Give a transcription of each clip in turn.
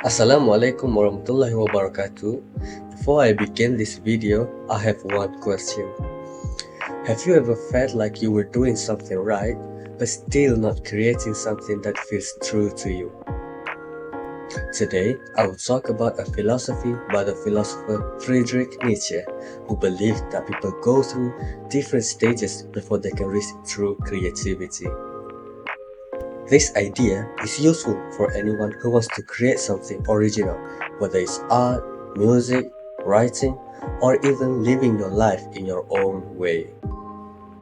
Assalamualaikum warahmatullahi wabarakatuh. Before I begin this video, I have one question. Have you ever felt like you were doing something right, but still not creating something that feels true to you? Today, I will talk about a philosophy by the philosopher Friedrich Nietzsche, who believed that people go through different stages before they can reach true creativity. This idea is useful for anyone who wants to create something original, whether it's art, music, writing, or even living your life in your own way.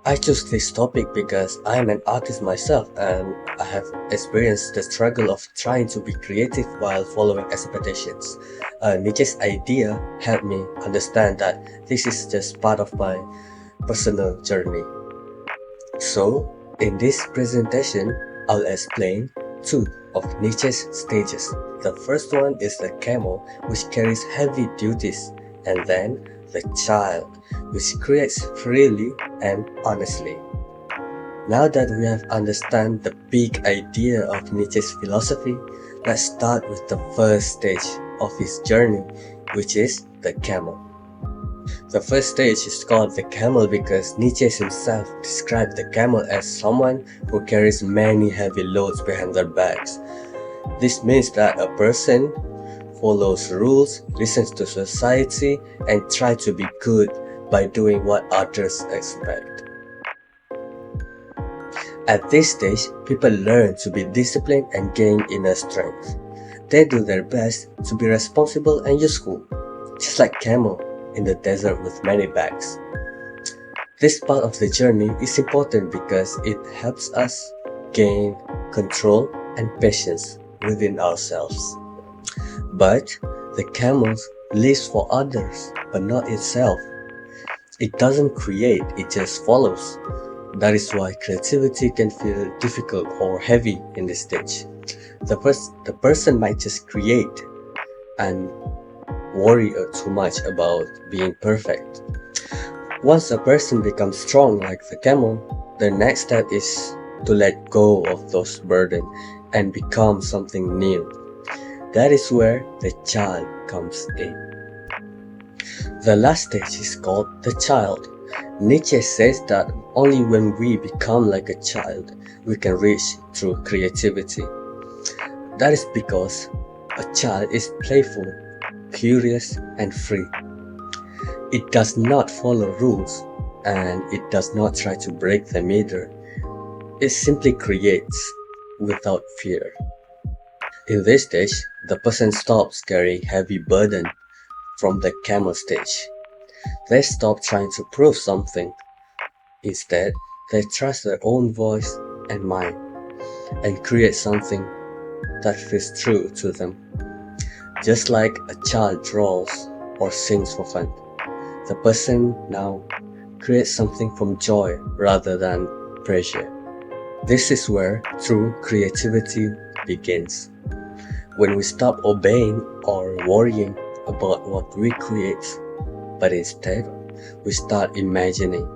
I chose this topic because I am an artist myself and I have experienced the struggle of trying to be creative while following expectations. Nietzsche's idea helped me understand that this is just part of my personal journey. So, in this presentation, I'll explain two of Nietzsche's stages. The first one is the camel, which carries heavy duties, and then the child, which creates freely and honestly. Now that we have understand the big idea of Nietzsche's philosophy, let's start with the first stage of his journey, which is the camel. The first stage is called the camel because Nietzsche himself described the camel as someone who carries many heavy loads behind their backs. This means that a person follows rules, listens to society, and tries to be good by doing what others expect. At this stage, people learn to be disciplined and gain inner strength. They do their best to be responsible and useful, just like camel in the desert with many bags. This part of the journey is important because it helps us gain control and patience within ourselves. But the camel lives for others, but not itself. It doesn't create, it just follows. That is why creativity can feel difficult or heavy in this stage. The person might just create and worry too much about being perfect. Once a person becomes strong like the camel, the next step is to let go of those burdens and become something new. That is where the child comes in. The last stage is called the child. Nietzsche says that only when we become like a child, we can reach true creativity. That is because a child is playful, curious, and free. It does not follow rules, and it does not try to break them either. It simply creates without fear. In this stage, the person stops carrying heavy burden from the camel stage. They stop trying to prove something. Instead, they trust their own voice and mind and create something that feels true to them. Just like a child draws or sings for fun, the person now creates something from joy rather than pressure. This is where true creativity begins. When we stop obeying or worrying about what we create, but instead we start imagining.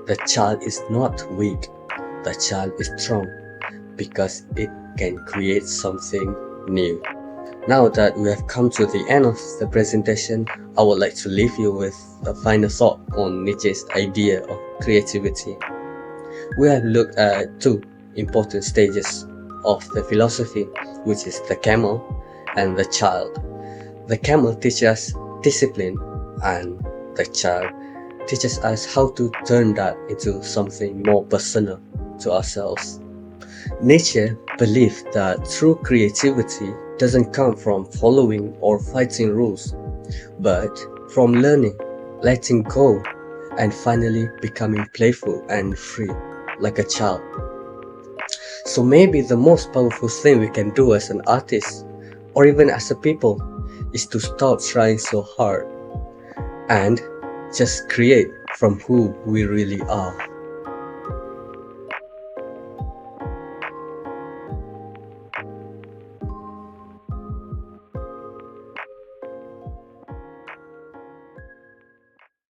The child is not weak, the child is strong because it can create something new. Now that we have come to the end of the presentation, I would like to leave you with a final thought on Nietzsche's idea of creativity. We have looked at two important stages of the philosophy, which is the camel and the child. The camel teaches us discipline, and the child teaches us how to turn that into something more personal to ourselves. Nietzsche believed that true creativity doesn't come from following or fighting rules, but from learning, letting go, and finally becoming playful and free, like a child. So maybe the most powerful thing we can do as an artist, or even as a people, is to stop trying so hard and just create from who we really are.